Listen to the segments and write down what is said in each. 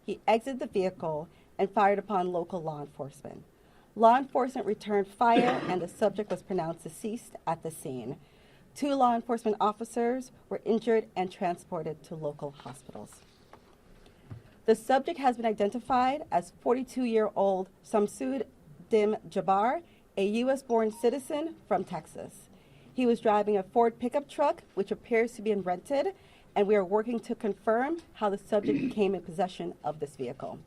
he exited the vehicle and fired upon local law enforcement. Law enforcement returned fire and the subject was pronounced deceased at the scene. 2 law enforcement officers were injured and transported to local hospitals. The subject has been identified as 42-year-old Samsud Dim Jabbar, a U.S.-born citizen from Texas. He was driving a Ford pickup truck, which appears to be rented, and we are working to confirm how the subject came in possession of this vehicle.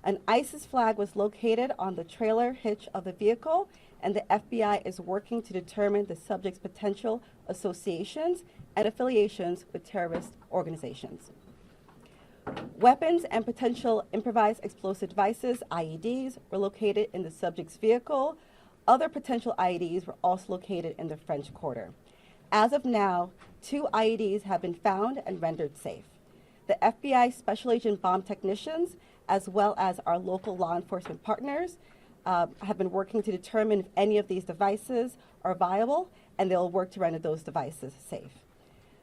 An ISIS flag was located on the trailer hitch of the vehicle, and the FBI is working to determine the subject's potential associations and affiliations with terrorist organizations. Weapons and potential improvised explosive devices, IEDs, were located in the subject's vehicle. Other potential IEDs were also located in the French Quarter. As of now, 2 IEDs have been found and rendered safe. The FBI Special Agent bomb technicians, as well as our local law enforcement partners, have been working to determine if any of these devices are viable, and they'll work to render those devices safe.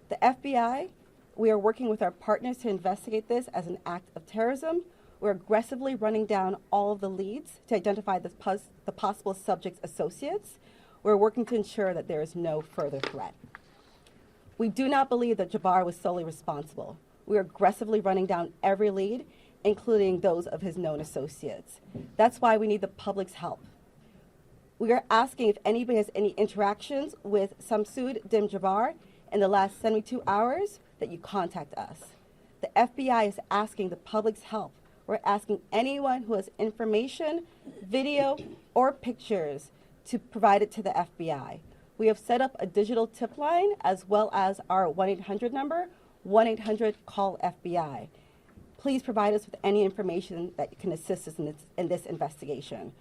The FBI, we are working with our partners to investigate this as an act of terrorism. We're aggressively running down all of the leads to identify the possible subject's associates. We're working to ensure that there is no further threat. We do not believe that Jabbar was solely responsible. We are aggressively running down every lead, including those of his known associates. That's why we need the public's help. We are asking if anybody has any interactions with Samsud Dim Jabbar in the last 72 hours, that you contact us. The FBI is asking the public's help. We're asking anyone who has information, video, or pictures to provide it to the FBI. We have set up a digital tip line as well as our 1-800 number, 1-800-CALL-FBI. Please provide us with any information that can assist us in this investigation.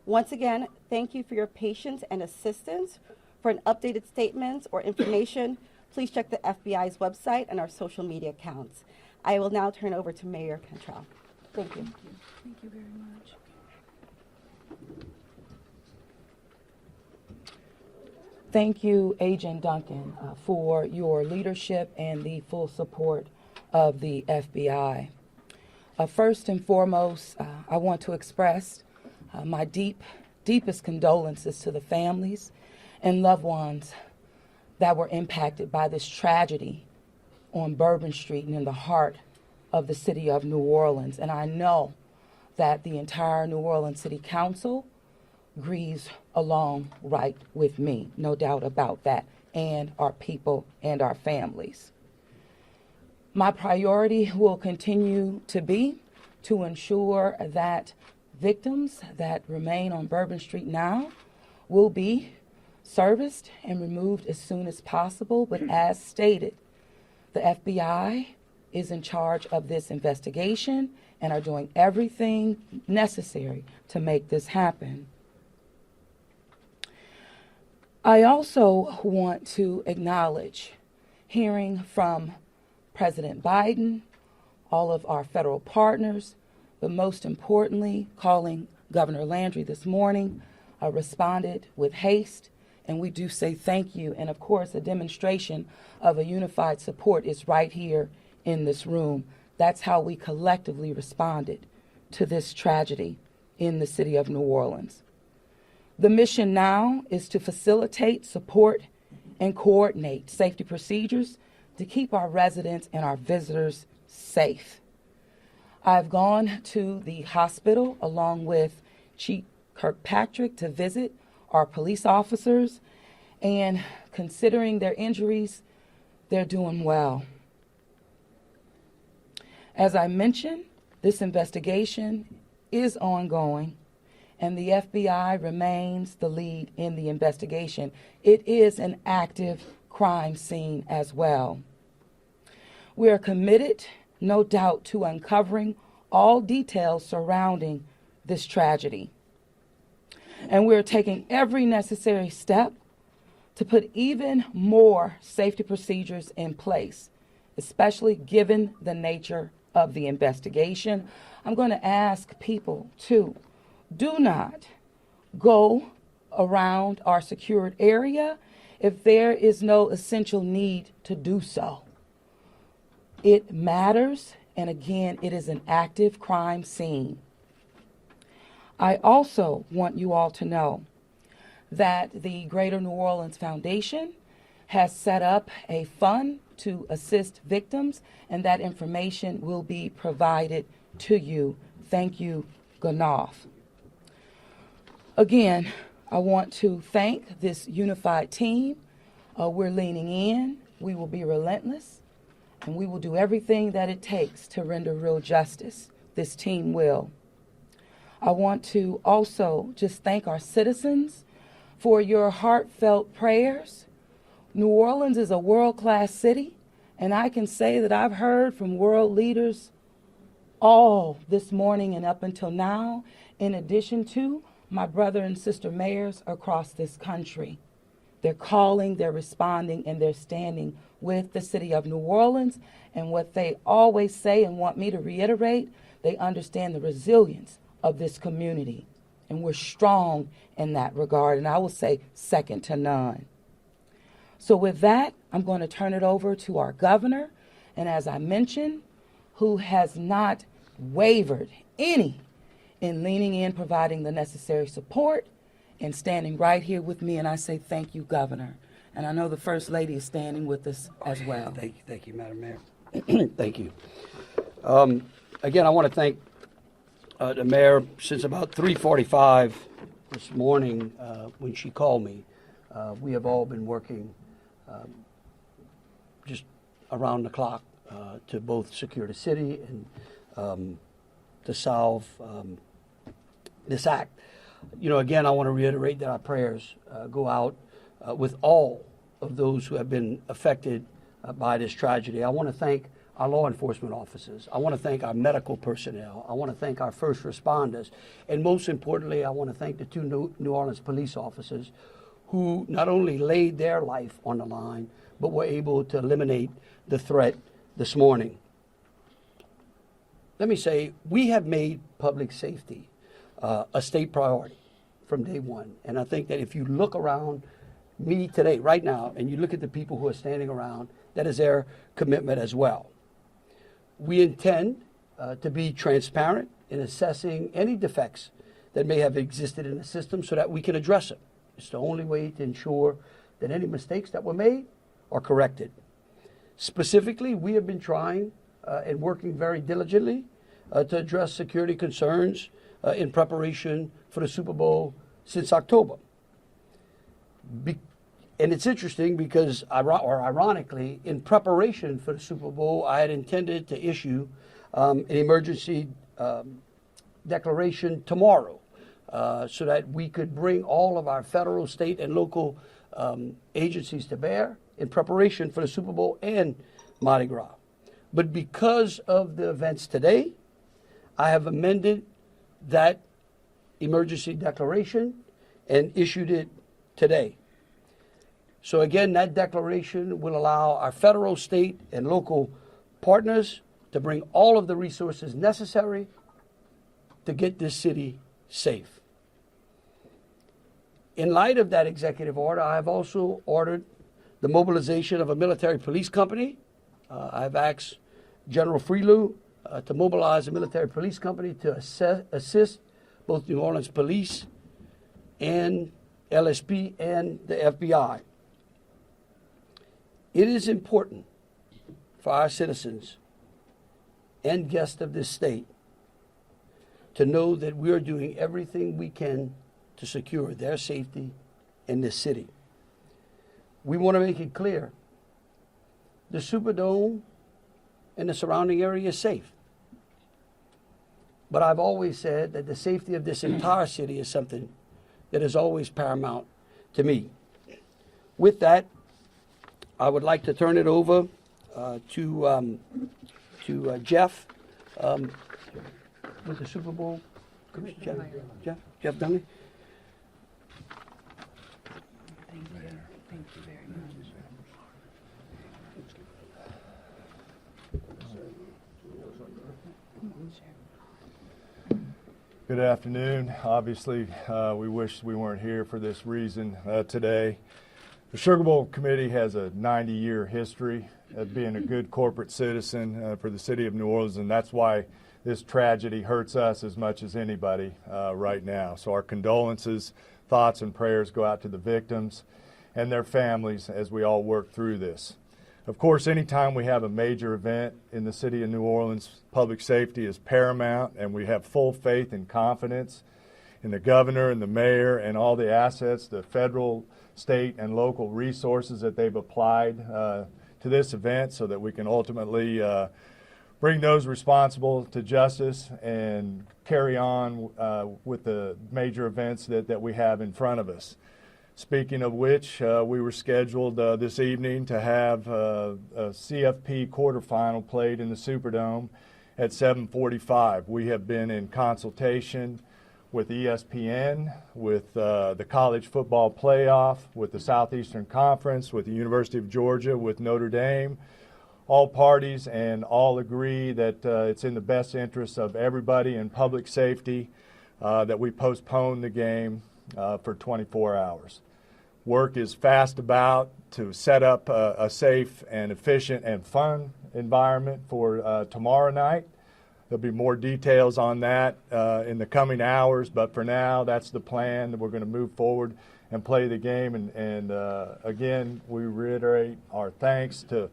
Once again, thank you for your patience and assistance. For an updated statements or information, please check the FBI's website and our social media accounts. I will now turn over to Mayor Cantrell. Thank you. Thank you very much. Thank you, Agent Duncan, for your leadership and the full support of the FBI. First and foremost, I want to express my deepest condolences to the families and loved ones that were impacted by this tragedy on Bourbon Street and in the heart of the city of New Orleans. And I know that the entire New Orleans City Council grieves along right with me, no doubt about that, and our people and our families. My priority will continue to be to ensure that victims that remain on Bourbon Street now will be serviced and removed as soon as possible. But as stated, the FBI is in charge of this investigation and are doing everything necessary to make this happen. I also want to acknowledge hearing from President Biden, all of our federal partners, but most importantly, calling Governor Landry this morning, responded with haste. And we do say thank you. And of course, a demonstration of a unified support is right here in this room. That's how we collectively responded to this tragedy in the city of New Orleans. The mission now is to facilitate, support, and coordinate safety procedures to keep our residents and our visitors safe. I've gone to the hospital along with Chief Kirkpatrick to visit our police officers, and considering their injuries, they're doing well. As I mentioned, this investigation is ongoing, and the FBI remains the lead in the investigation. It is an active crime scene as well. We are committed, no doubt, to uncovering all details surrounding this tragedy. And we're taking every necessary step to put even more safety procedures in place, especially given the nature of the investigation. I'm going to ask people to do not go around our secured area if there is no essential need to do so. It matters, and again, it is an active crime scene. I also want you all to know that the Greater New Orleans Foundation has set up a fund to assist victims, and that information will be provided to you. Thank you, Ganoff. Again, I want to thank this unified team. We're leaning in. We will be relentless, and we will do everything that it takes to render real justice. This team will. I want to also just thank our citizens for your heartfelt prayers. New Orleans is a world-class city, and I can say that I've heard from world leaders all this morning and up until now, in addition to my brother and sister mayors across this country. They're calling, they're responding, and they're standing with the city of New Orleans. And what they always say and want me to reiterate, they understand the resilience of this community. And we're strong in that regard, and I will say second to none. So with that, I'm going to turn it over to our governor, and as I mentioned, who has not wavered any in leaning in, providing the necessary support, and standing right here with me, and I say thank you, Governor. And I know the First Lady is standing with us as well. Thank you, Madam Mayor. Thank you. Again, I want to thank the Mayor. Since about 3:45 this morning, when she called me, we have all been working just around the clock to both secure the city and to solve this act. You know, again, I want to reiterate that our prayers go out with all of those who have been affected by this tragedy. I want to thank our law enforcement officers. I want to thank our medical personnel. I want to thank our first responders. And most importantly, I want to thank the two New Orleans police officers who not only laid their life on the line, but were able to eliminate the threat this morning. Let me say, we have made public safety a state priority from day one. And I think that if you look around me today, right now, and you look at the people who are standing around, that is their commitment as well. We intend to be transparent in assessing any defects that may have existed in the system so that we can address them. It's the only way to ensure that any mistakes that were made are corrected. Specifically, we have been trying and working very diligently to address security concerns in preparation for the Super Bowl since October. And it's interesting because, ironically, in preparation for the Super Bowl, I had intended to issue an emergency declaration tomorrow so that we could bring all of our federal, state, and local agencies to bear in preparation for the Super Bowl and Mardi Gras. But because of the events today, I have amended that emergency declaration and issued it today. So again, that declaration will allow our federal, state, and local partners to bring all of the resources necessary to get this city safe. In light of that executive order, I have also ordered the mobilization of a military police company. I've asked General Freelou to mobilize a military police company to assist both New Orleans Police and LSP and the FBI. It is important for our citizens and guests of this state to know that we are doing everything we can to secure their safety in this city. We want to make it clear the Superdome and the surrounding area is safe. But I've always said that the safety of this entire city is something that is always paramount to me. With that, I would like to turn it over to Jeff with the Super Bowl. Jeff Dunley. Thank you very much. Good afternoon. Obviously, we wish we weren't here for this reason today. The Sugar Bowl Committee has a 90-year history at being a good corporate citizen for the city of New Orleans, and that's why this tragedy hurts us as much as anybody right now. So our condolences, thoughts, and prayers go out to the victims and their families as we all work through this. Of course, anytime we have a major event in the city of New Orleans, public safety is paramount, and we have full faith and confidence in the governor and the mayor and all the assets, the federal, state, and local resources that they've applied to this event so that we can ultimately bring those responsible to justice and carry on with the major events that we have in front of us. Speaking of which, we were scheduled this evening to have a CFP quarterfinal played in the Superdome at 7:45. We have been in consultation with ESPN, with the College Football Playoff, with the Southeastern Conference, with the University of Georgia, with Notre Dame, all parties, and all agree that it's in the best interest of everybody in public safety that we postpone the game for 24 hours. Work is fast about to set up a safe and efficient and fun environment for tomorrow night. There'll be more details on that in the coming hours, but for now, that's the plan. We're going to move forward and play the game. And again, we reiterate our thanks to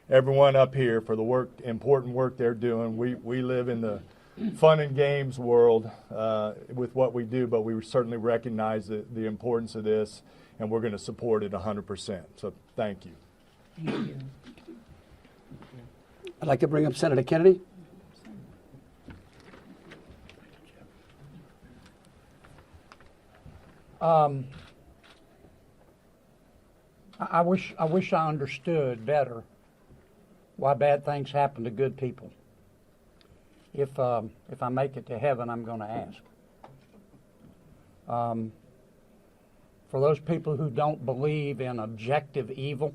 everyone up here for the important work they're doing. We live in the fun and games world with what we do, but we certainly recognize the importance of this, and we're going to support it 100%. So thank you. Thank you. I'd like to bring up Senator Kennedy. I wish I understood better why bad things happen to good people. If I make it to heaven, I'm going to ask. For those people who don't believe in objective evil,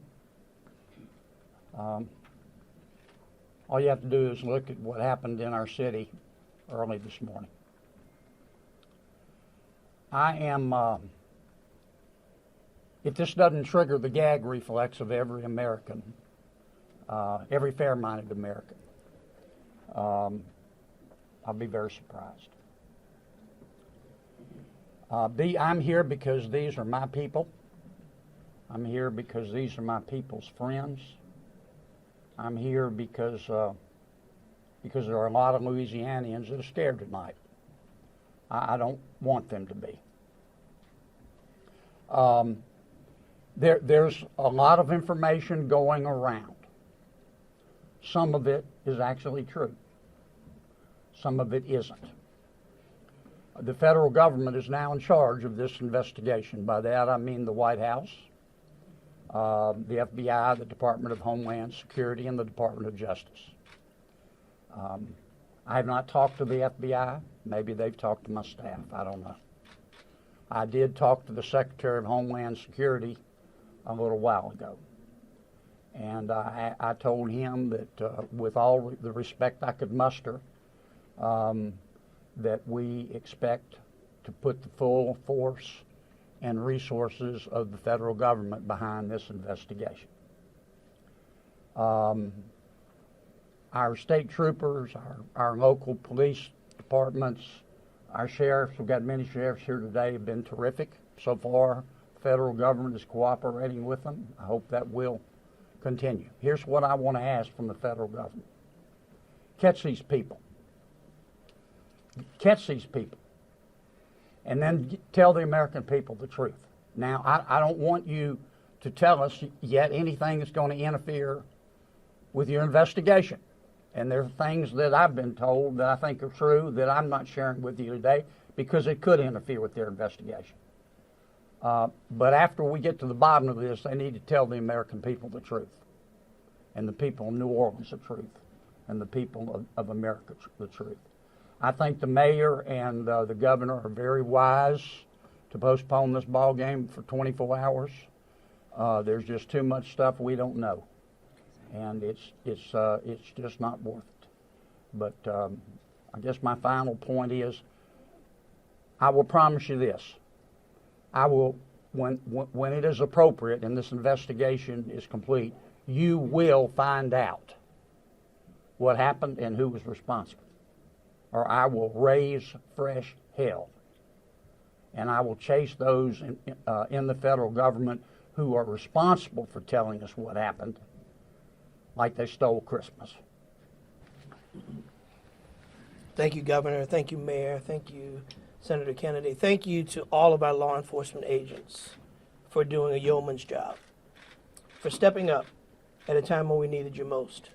all you have to do is look at what happened in our city early this morning. I am, if this doesn't trigger the gag reflex of every American, every fair-minded American, I'll be very surprised. I'm here because these are my people. I'm here because these are my people's friends. I'm here because there are a lot of Louisianians that are scared tonight. I don't want them to be. There's a lot of information going around. Some of it is actually true. Some of it isn't. The federal government is now in charge of this investigation. By that I mean the White House, the FBI, the Department of Homeland Security, and the Department of Justice. I have not talked to the FBI. Maybe they've talked to my staff. I don't know. I did talk to the Secretary of Homeland Security a little while ago. And I told him that with all the respect I could muster, that we expect to put the full force and resources of the federal government behind this investigation. Our state troopers, our local police departments, our sheriffs, we've got many sheriffs here today, have been terrific so far. The federal government is cooperating with them. I hope that will continue. Here's what I want to ask from the federal government. Catch these people. Catch these people. And then tell the American people the truth. Now, I don't want you to tell us yet anything that's going to interfere with your investigation. And there are things that I've been told that I think are true that I'm not sharing with you today because it could interfere with their investigation. But after we get to the bottom of this, they need to tell the American people the truth, and the people of New Orleans the truth, and the people of America the truth. I think the mayor and the governor are very wise to postpone this ball game for 24 hours. There's just too much stuff we don't know, and it's just not worth it. But I guess my final point is, I will promise you this: I will, when it is appropriate and this investigation is complete, you will find out what happened and who was responsible, or I will raise fresh hell. And I will chase those in the federal government who are responsible for telling us what happened, like they stole Christmas. Thank you, Governor. Thank you, Mayor. Thank you, Senator Kennedy. Thank you to all of our law enforcement agents for doing a yeoman's job, for stepping up at a time when we needed you most,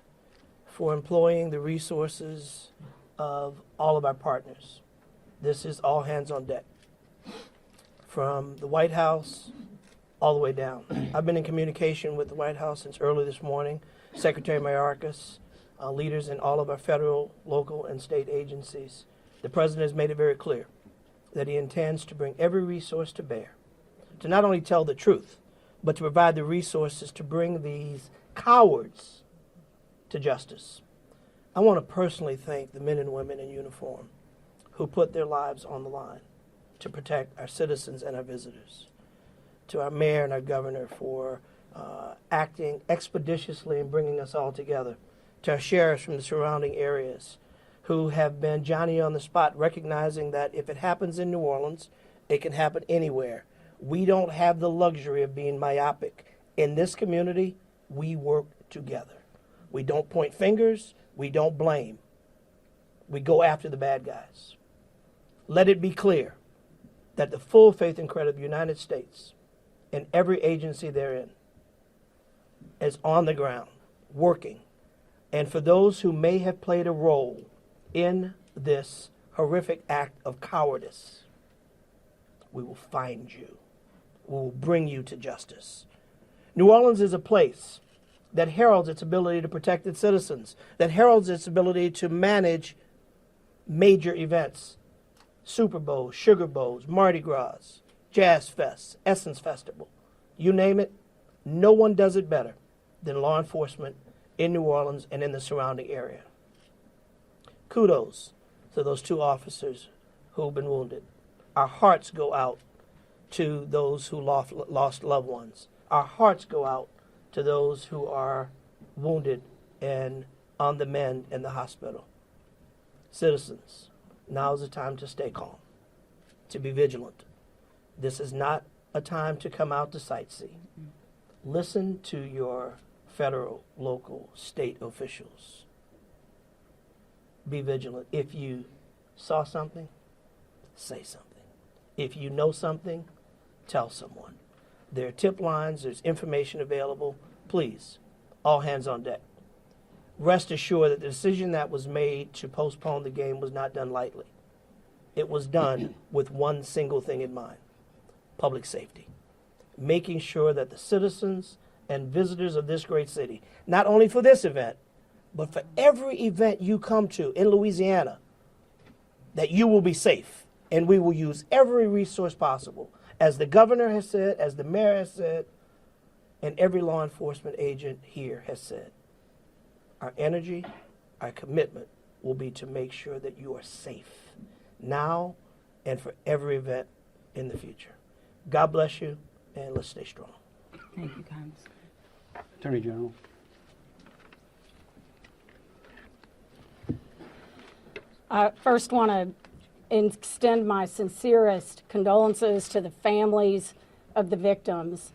for employing the resources of all of our partners. This is all hands on deck, from the White House all the way down. I've been in communication with the White House since early this morning. Secretary Mayorkas, leaders in all of our federal, local, and state agencies. The President has made it very clear that he intends to bring every resource to bear to not only tell the truth, but to provide the resources to bring these cowards to justice. I want to personally thank the men and women in uniform who put their lives on the line to protect our citizens and our visitors. To our mayor and our governor for acting expeditiously and bringing us all together. To our sheriffs from the surrounding areas who have been Johnny on the spot, recognizing that if it happens in New Orleans, it can happen anywhere. We don't have the luxury of being myopic. In this community, we work together. We don't point fingers. We don't blame. We go after the bad guys. Let it be clear that the full faith and credit of the United States and every agency therein is on the ground, working. And for those who may have played a role in this horrific act of cowardice, we will find you. We will bring you to justice. New Orleans is a place that heralds its ability to protect its citizens, that heralds its ability to manage major events. Super Bowls, Sugar Bowls, Mardi Gras, Jazz Fest, Essence Festival. You name it, no one does it better than law enforcement in New Orleans and in the surrounding area. Kudos to those 2 officers who have been wounded. Our hearts go out to those who lost loved ones. Our hearts go out to those who are wounded and on the mend in the hospital. Citizens, now is the time to stay calm, to be vigilant. This is not a time to come out to sightsee. Listen to your federal, local, state officials. Be vigilant. If you saw something, say something. If you know something, tell someone. There are tip lines, there's information available. Please, all hands on deck. Rest assured that the decision that was made to postpone the game was not done lightly. It was done with one single thing in mind: public safety. Making sure that the citizens and visitors of this great city, not only for this event, but for every event you come to in Louisiana, that you will be safe. And we will use every resource possible, as the governor has said, as the mayor has said, and every law enforcement agent here has said. Our energy, our commitment will be to make sure that you are safe now and for every event in the future. God bless you, and let's stay strong. Thank you, Congressman. Attorney General. I first want to extend my sincerest condolences to the families of the victims.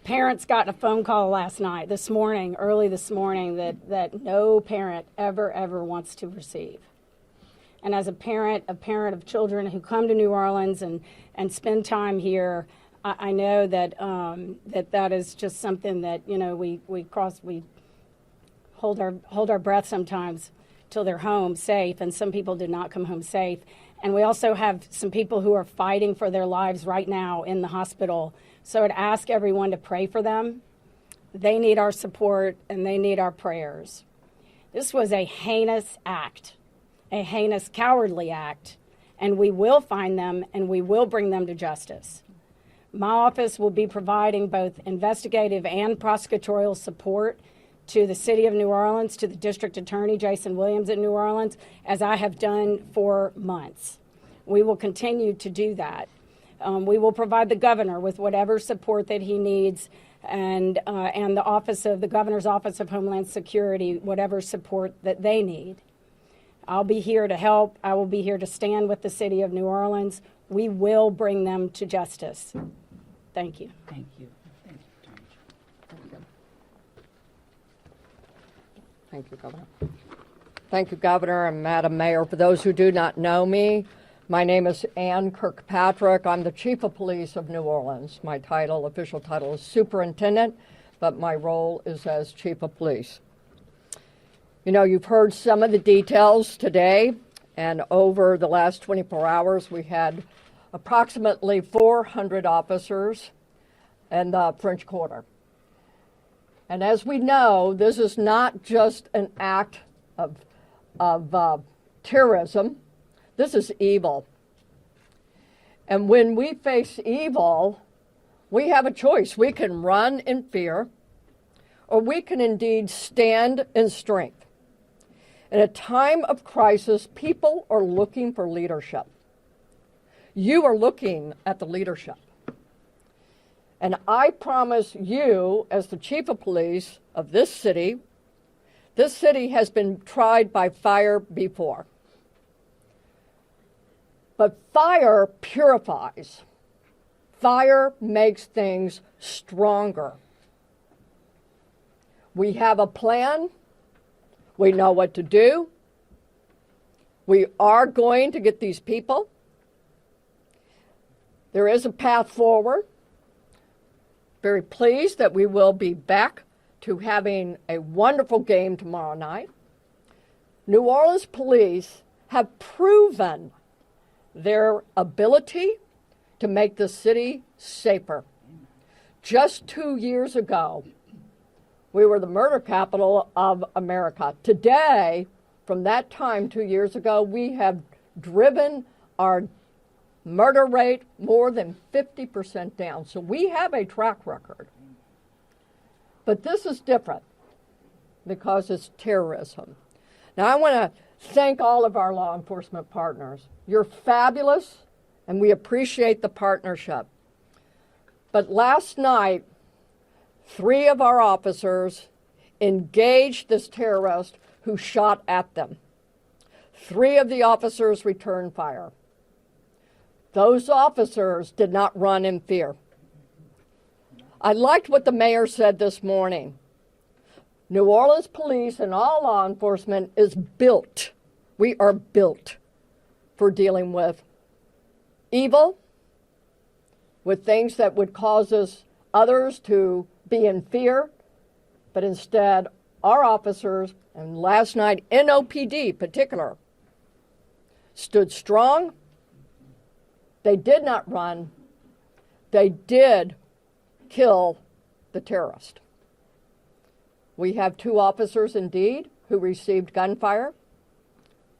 Parents got a phone call early this morning, that no parent ever wants to receive. And as a parent of children who come to New Orleans and spend time here, I know that that is just something that, you know, we hold our breath sometimes till they're home safe, and some people did not come home safe. And we also have some people who are fighting for their lives right now in the hospital. So I'd ask everyone to pray for them. They need our support and they need our prayers. This was a heinous act, a heinous, cowardly act, and we will find them and we will bring them to justice. My office will be providing both investigative and prosecutorial support to the city of New Orleans, to the district attorney, Jason Williams at New Orleans, as I have done for months. We will continue to do that. We will provide the governor with whatever support that he needs and the office of the Governor's Office of Homeland Security, whatever support that they need. I'll be here to help. I will be here to stand with the city of New Orleans. We will bring them to justice. Thank you. Thank you. Thank you, Governor. Thank you, Governor and Madam Mayor. For those who do not know me, my name is Ann Kirkpatrick. I'm the Chief of Police of New Orleans. My official title is Superintendent, but my role is as Chief of Police. You know, you've heard some of the details today, and over the last 24 hours, we had approximately 400 officers in the French Quarter. And as we know, this is not just an act of terrorism. This is evil. And when we face evil, we have a choice. We can run in fear, or we can indeed stand in strength. In a time of crisis, people are looking for leadership. You are looking at the leadership. And I promise you, as the Chief of Police of this city has been tried by fire before. But fire purifies. Fire makes things stronger. We have a plan. We know what to do. We are going to get these people. There is a path forward. Very pleased that we will be back to having a wonderful game tomorrow night. New Orleans police have proven their ability to make the city safer. Just 2 years ago, we were the murder capital of America. Today, from that time 2 years ago, we have driven our murder rate more than 50% down. So we have a track record. But this is different because it's terrorism. Now, I want to thank all of our law enforcement partners. You're fabulous, and we appreciate the partnership. But last night, 3 of our officers engaged this terrorist who shot at them. 3 of the officers returned fire. Those officers did not run in fear. I liked what the mayor said this morning. New Orleans police and all law enforcement is built. We are built for dealing with evil, with things that would cause others to be in fear, but instead our officers, and last night NOPD particular, stood strong. They did not run. They did kill the terrorist. We have 2 officers indeed who received gunfire.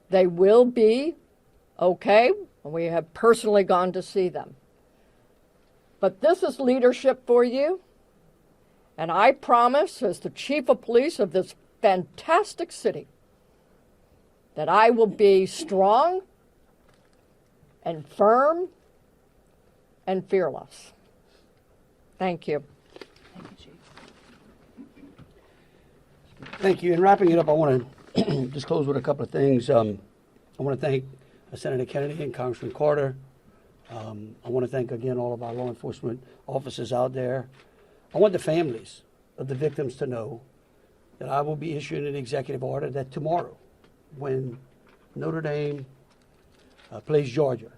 They will be okay. We have personally gone to see them. But this is leadership for you. And I promise, as the Chief of Police of this fantastic city, that I will be strong and firm and fearless. Thank you. Thank you, Chief. Thank you. In wrapping it up, I want to just close with a couple of things. I want to thank Senator Kennedy and Congressman Carter. I want to thank again all of our law enforcement officers out there. I want the families of the victims to know that I will be issuing an executive order that tomorrow, when Notre Dame plays Georgia,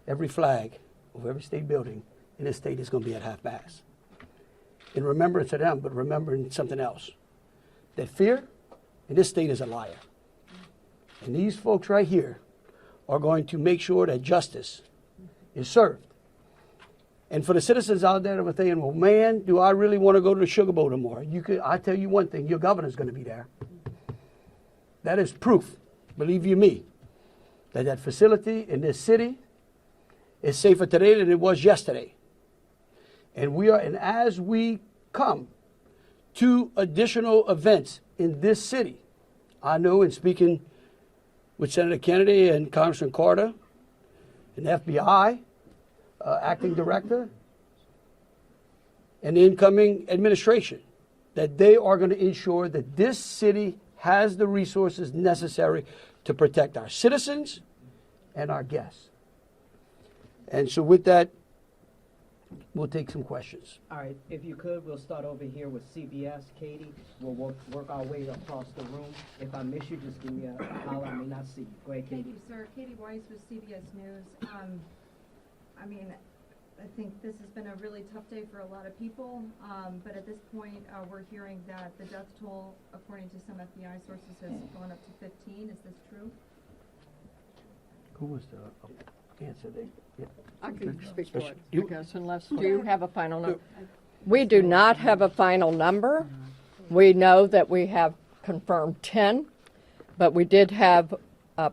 every flag of every state building in this state is going to be at half-mast. In remembrance of them, but remembering something else. That fear in this state is a liar. And these folks right here are going to make sure that justice is served. And for the citizens out there that were thinking, well, man, do I really want to go to the Sugar Bowl tomorrow? I tell you one thing, your governor's going to be there. That is proof, believe you me, that that facility in this city is safer today than it was yesterday. And as we come to additional events in this city, I know in speaking with Senator Kennedy and Congressman Carter and FBI acting director and the incoming administration that they are going to ensure that this city has the resources necessary to protect our citizens and our guests. And so with that, we'll take some questions. All right, if you could, we'll start over here with CBS. Katie, we'll work our way across the room. If I miss you, just give me a holler. I may not see you. Go ahead, Katie. Thank you, sir. Katie Weiss with CBS News. I mean, I think this has been a really tough day for a lot of people, but at this point, we're hearing that the death toll, according to some FBI sources, has gone up to 15. Is this true? Who was the answer? I can speak for it, You- because unless, do you have a final number? We do not have a final number. We know that we have confirmed 10, but we did have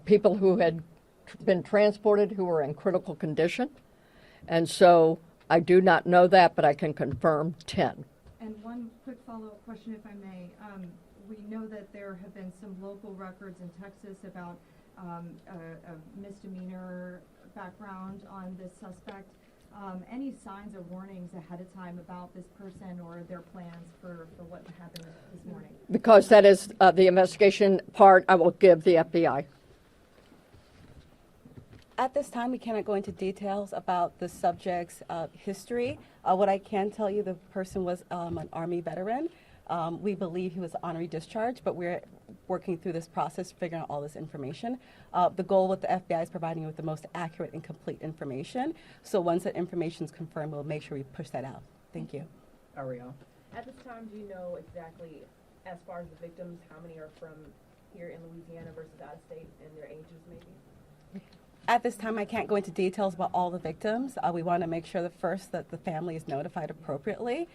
people who had been transported who were in critical condition. And so I do not know that, but I can confirm 10. And one quick follow-up question, if I may. We know that there have been some local records in Texas about a misdemeanor background on this suspect. Any signs or warnings ahead of time about this person or their plans for what happened this morning? Because that is the investigation part, I will give the FBI. At this time, we cannot go into details about the subject's history. What I can tell you, the person was an Army veteran. We believe he was honorary discharge, but we're working through this process, figuring out all this information. The goal with the FBI is providing you with the most accurate and complete information. So once that information is confirmed, we'll make sure we push that out. Thank you. Ariel. At this time, do you know exactly, as far as the victims, how many are from here in Louisiana versus out of state, and their ages maybe? At this time, I can't go into details about all the victims. We want to make sure that the family is notified appropriately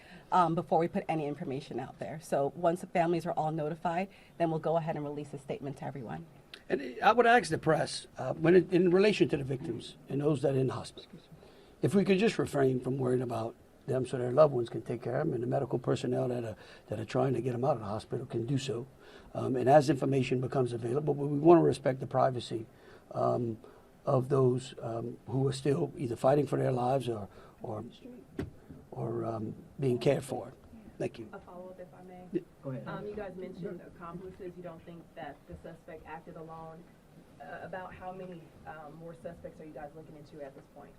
before we put any information out there. So once the families are all notified, then we'll go ahead and release a statement to everyone. And I would ask the press, in relation to the victims and those that are in hospital, if we could just refrain from worrying about them so their loved ones can take care of them, and the medical personnel that are trying to get them out of the hospital can do so. And as information becomes available, but we want to respect the privacy of those who are still either fighting for their lives or being cared for. Thank you. A follow-up, if I may. Go ahead. You guys mentioned accomplices. You don't think that the suspect acted alone. About how many more suspects are you guys looking into at this point?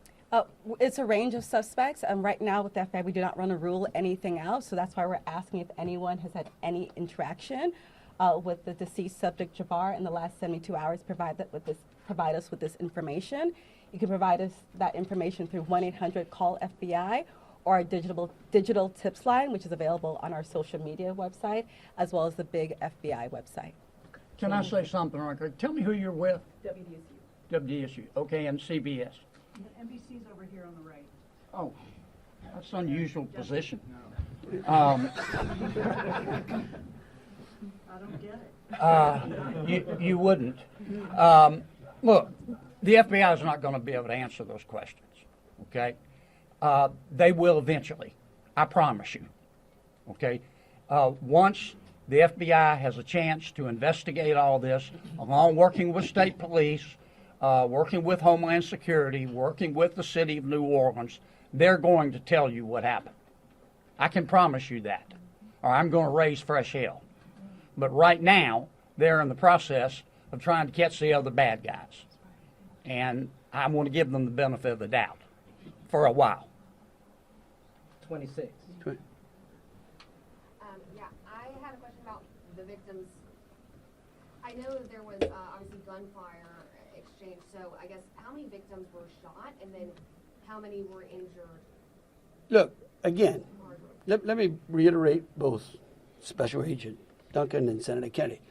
It's a range of suspects. Right now with the FBI, we do not want to rule anything out, so that's why we're asking if anyone has had any interaction with the deceased subject, Jabbar, in the last 72 hours, provide us with this information. You can provide us that information through 1-800-CALL-FBI or our digital tips line, which is available on our social media website, as well as the big FBI website. Can I say something right quick? Tell me who you're with. WDSU. WDSU. Okay, and CBS. NBC's over here on the right. Oh, that's an unusual position. I don't get it. You wouldn't. Look, the FBI is not going to be able to answer those questions, okay? They will eventually, I promise you, okay? Once the FBI has a chance to investigate all this, along working with state police, working with Homeland Security, working with the city of New Orleans, they're going to tell you what happened. I can promise you that, or I'm going to raise fresh hell. But right now, they're in the process of trying to catch the other bad guys. And I want to give them the benefit of the doubt for a while. 26. Yeah, I had a question about the victims. I know that there was obviously gunfire exchange, so I guess how many victims were shot and then how many were injured? Look, again, let me reiterate both Special Agent Duncan and Senator Kennedy.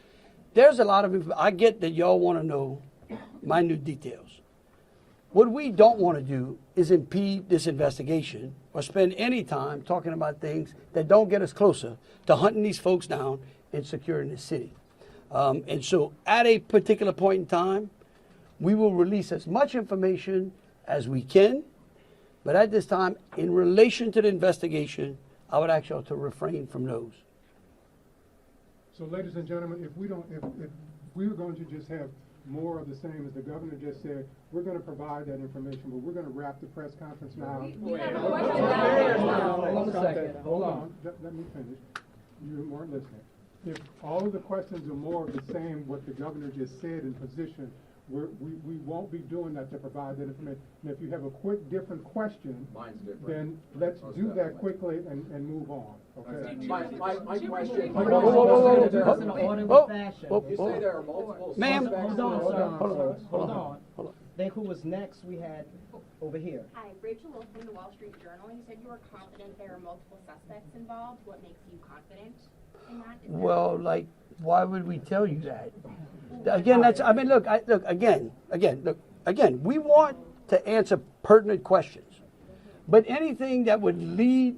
There's a lot of, I get that y'all want to know minute details. What we don't want to do is impede this investigation or spend any time talking about things that don't get us closer to hunting these folks down and securing the city. And so at a particular point in time, we will release as much information as we can. But at this time, in relation to the investigation, I would ask y'all to refrain from those. So, ladies and gentlemen, if we were going to just have more of the same, as the governor just said. We're going to provide that information, but we're going to wrap the press conference now. We have a question now. Hold on. Hold on. Let me finish. You weren't listening. If all of the questions are more of the same, what the governor just said in position, we won't be doing that to provide that information. And if you have a quick different question, then let's do that quickly and move on. Okay. My question. You say there are multiple Ma'am. Hold on. Then who was next? We had over here. Hi, Rachel Wolf from the Wall Street Journal. You said you were confident there are multiple suspects involved. What makes you confident in that? Well, like, why would we tell you that? Again, again, we want to answer pertinent questions. But anything that would lead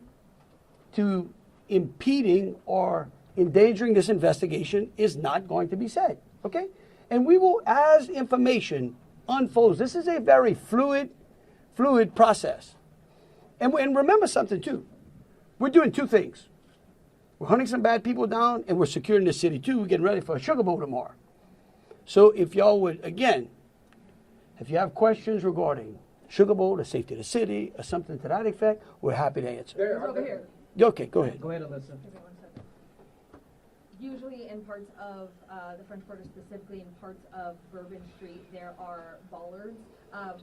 to impeding or endangering this investigation is not going to be said, okay? And we will, as information unfolds, this is a very fluid process. And remember something too. We're doing two things. We're hunting some bad people down, and we're securing the city too. We're getting ready for a Sugar Bowl tomorrow. So if y'all would, again, if you have questions regarding Sugar Bowl, the safety of the city, or something to that effect, we're happy to answer. Over here. Okay, go ahead. Go ahead, Alyssa. Usually in parts of the French Quarter, specifically in parts of Bourbon Street, there are bollards.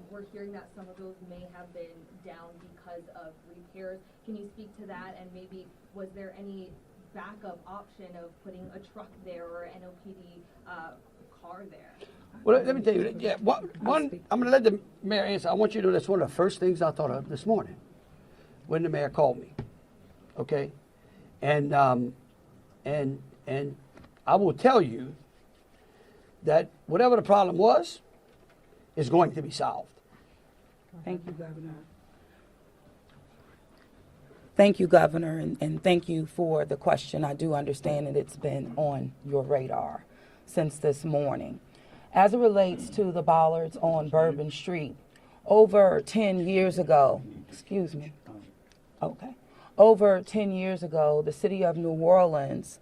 We're hearing that some of those may have been down because of repairs. Can you speak to that, and maybe was there any backup option of putting a truck there or an NOPD car there? Well, let me tell you, yeah, one, I'm going to let the mayor answer. I want you to know that's one of the first things I thought of this morning when the mayor called me, okay? And I will tell you that whatever the problem was is going to be solved. Thank you, Governor. Thank you, Governor, and thank you for the question. I do understand that it's been on your radar since this morning. As it relates to the bollards on Bourbon Street, over 10 years ago, over 10 years ago, the city of New Orleans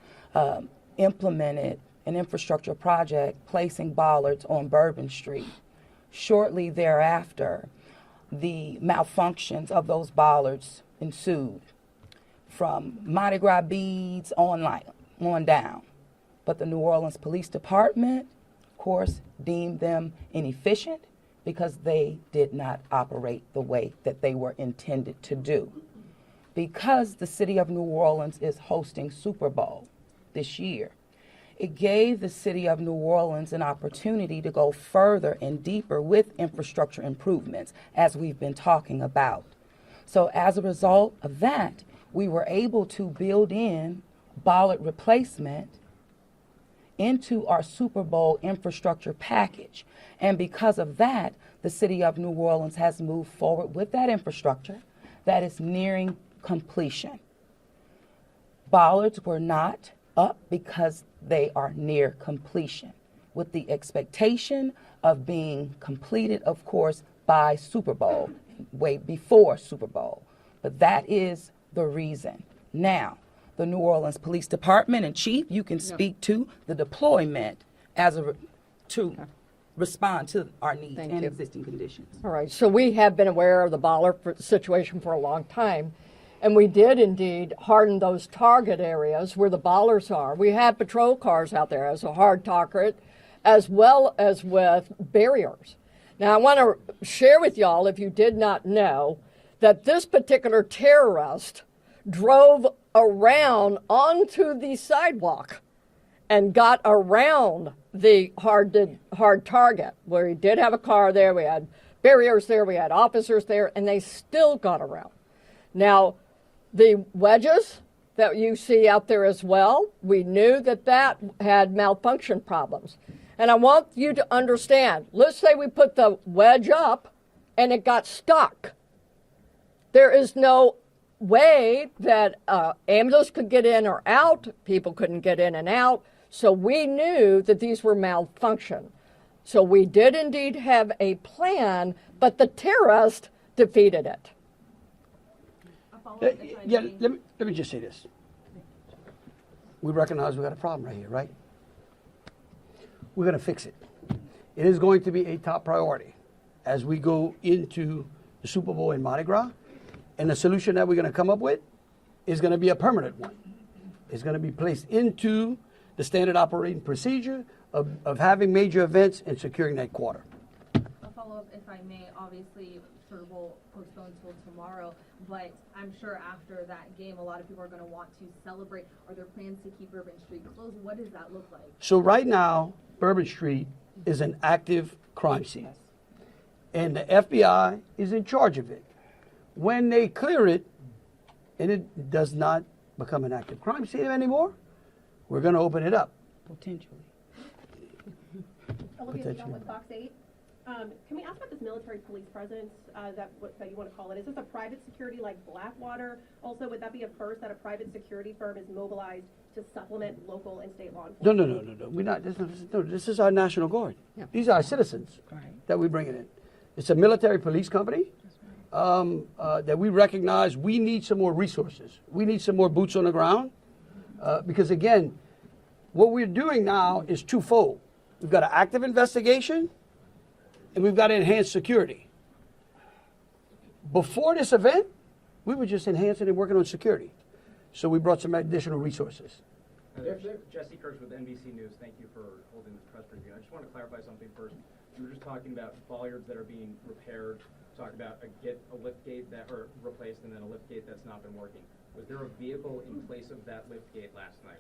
implemented an infrastructure project placing bollards on Bourbon Street. Shortly thereafter, the malfunctions of those bollards ensued from Mardi Gras beads on down. But the New Orleans Police Department, of course, deemed them inefficient because they did not operate the way that they were intended to do. Because the city of New Orleans is hosting Super Bowl this year, it gave the city of New Orleans an opportunity to go further and deeper with infrastructure improvements, as we've been talking about. So as a result of that, we were able to build in bollard replacement into our Super Bowl infrastructure package. And because of that, the city of New Orleans has moved forward with that infrastructure that is nearing completion. Bollards were not up because they are near completion, with the expectation of being completed, of course, by Super Bowl, way before Super Bowl. But that is the reason. Now, the New Orleans Police Department and Chief, you can speak to the deployment to respond to our needs and existing conditions. All right, so we have been aware of the bollard situation for a long time, and we did indeed harden those target areas where the bollards are. We have patrol cars out there as a hard target, as well as with barriers. Now, I want to share with y'all, if you did not know, that this particular terrorist drove around onto the sidewalk and got around the hard target, where he did have a car there, we had barriers there, we had officers there, and they still got around. Now, the wedges that you see out there as well, we knew that had malfunction problems. And I want you to understand, let's say we put the wedge up and it got stuck. There is no way that ambulance could get in or out, people couldn't get in and out, so we knew that these were malfunction. So we did indeed have a plan, but the terrorist defeated it. Let me just say this. We recognize we got a problem right here, right? We're going to fix it. It is going to be a top priority as we go into the Super Bowl in Mardi Gras. And the solution that we're going to come up with is going to be a permanent one. It's going to be placed into the standard operating procedure of having major events and securing that quarter. A follow-up, if I may. Obviously, Super Bowl postponed till tomorrow, but I'm sure after that game, a lot of people are going to want to celebrate. Are there plans to keep Bourbon Street closed? What does that look like? So right now, Bourbon Street is an active crime scene, and the FBI is in charge of it. When they clear it, and it does not become an active crime scene anymore, we're going to open it up. Potentially. Olivia Leon with Fox 8. Can we ask about this military police presence that you want to call it? Is this a private security like Blackwater? Also, would that be a first that a private security firm is mobilized to supplement local and state law enforcement? No. We're not. This is our National Guard. Yeah. These are our citizens that we bring in. It's a military police company that we recognize we need some more resources. We need some more boots on the ground because, again, what we're doing now is twofold. We've got an active investigation and we've got enhanced security. Before this event, we were just enhancing and working on security. So we brought some additional resources. Jesse Kirsch with NBC News. Thank you for holding this press briefing. I just want to clarify something first. You were just talking about bollards that are being repaired, talking about a lift gate that are replaced and then a lift gate that's not been working. Was there a vehicle in place of that lift gate last night?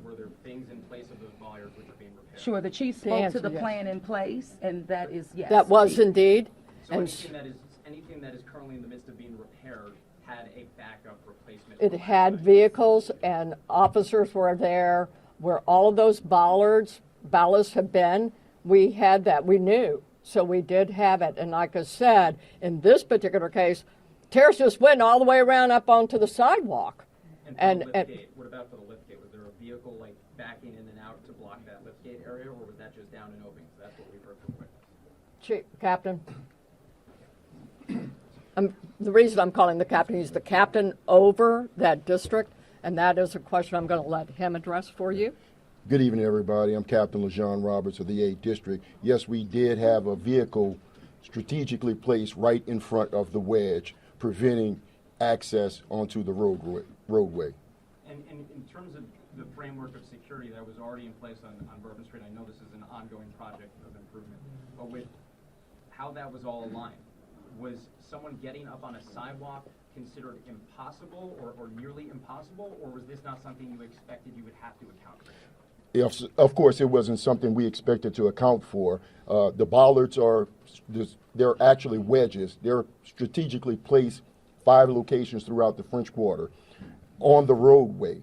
Were there things in place of those bollards which are being repaired? Sure, the chief spoke to the plan in place, and that is yes. That was indeed. So anything that is currently in the midst of being repaired had a backup replacement? It had vehicles and officers were there where all of those ballasts have been. We had that. We knew. So we did have it. And like I said, in this particular case, terrorists just went all the way around up onto the sidewalk. And what about for the lift gate? Was there a vehicle like backing in and out to block that lift gate area, or was that just down and open? Because that's what we've heard from witnesses. Chief, Captain. The reason I'm calling the captain, he's the captain over that district, and that is a question I'm going to let him address for you. Good evening, everybody. I'm Captain LaJean Roberts of the 8th District. Yes, we did have a vehicle strategically placed right in front of the wedge, preventing access onto the roadway. And in terms of the framework of security that was already in place on Bourbon Street, I know this is an ongoing project of improvement, but with how that was all aligned, was someone getting up on a sidewalk considered impossible or nearly impossible, or was this not something you expected you would have to account for? Yes, of course, it wasn't something we expected to account for. The bollards they're actually wedges. They're strategically placed 5 locations throughout the French Quarter on the roadway.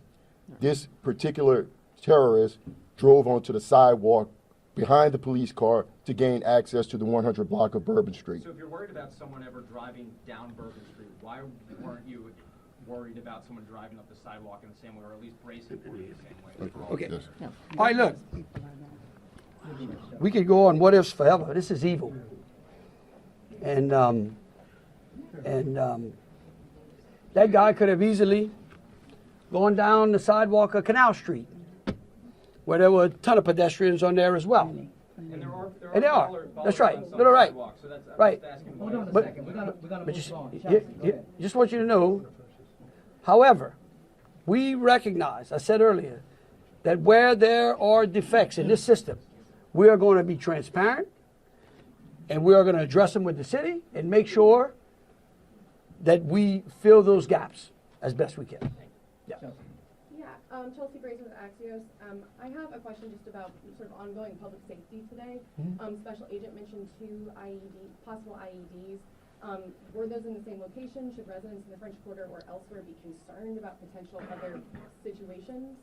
This particular terrorist drove onto the sidewalk behind the police car to gain access to the 100 block of Bourbon Street. So if you're worried about someone ever driving down Bourbon Street, why weren't you worried about someone driving up the sidewalk in the same way, or at least bracing for it the same way? Okay. All right, look. We could go on what ifs forever. This is evil. And that guy could have easily gone down the sidewalk of Canal Street, where there were a ton of pedestrians on there as well. And there are That's right. No, right. So that's, right. Hold on a But, second. We gotta but move on. just want you to know, however, we recognize, I said earlier, that where there are defects in this system, we are going to be transparent and we are going to address them with the city and make sure that we fill those gaps as best we can. Yeah. Chelsea Grace with Axios. I have a question just about sort of ongoing public safety today. Special Agent mentioned 2 possible IEDs. Were those in the same location? Should residents in the French Quarter or elsewhere be concerned about potential other situations?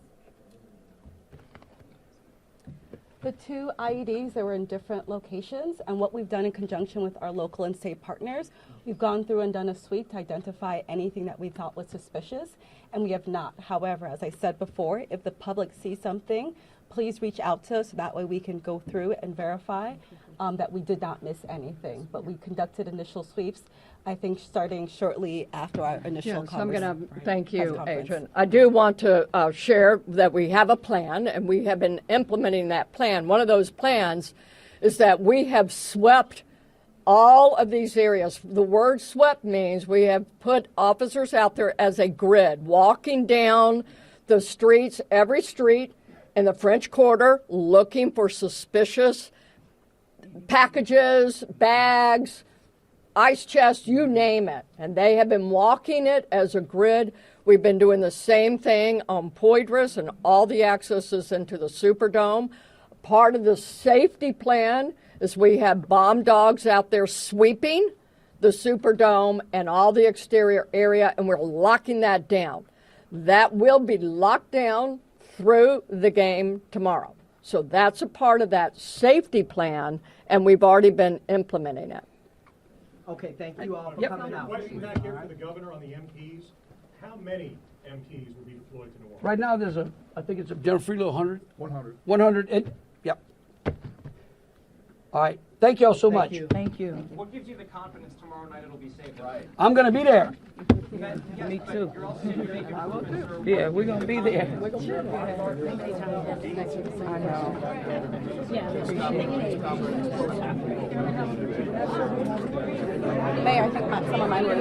The 2 IEDs, they were in different locations, and what we've done in conjunction with our local and state partners, we've gone through and done a sweep to identify anything that we thought was suspicious, and we have not. However, as I said before, if the public sees something, please reach out to us so that way we can go through and verify that we did not miss anything. But we conducted initial sweeps, I think, starting shortly after our initial Yes, I'm going to thank press you, conference. Agent. I do want to share that we have a plan, and we have been implementing that plan. One of those plans is that we have swept all of these areas. The word swept means we have put officers out there as a grid, walking down the streets, every street in the French Quarter, looking for suspicious packages, bags, ice chests, you name it. And they have been walking it as a grid. We've been doing the same thing on Poydras and all the accesses into the Superdome. Part of the safety plan is we have bomb dogs out there sweeping the Superdome and all the exterior area, and we're locking that down. That will be locked down through the game tomorrow. So that's a part of that safety plan, and we've already been implementing it. Okay, thank you all for Yep. coming out. Question back here for the governor on the MPs. How many MPs will be deployed to New Orleans? Right now, there's I think it's a General Freelo 100. 100. 100, and, yep. All right, thank y'all so much. Thank you. What gives you the confidence tomorrow night it'll be safe? Right. I'm going to be there. Me too. Yeah, we're going to be there. I know. Mayor, I think some of mine were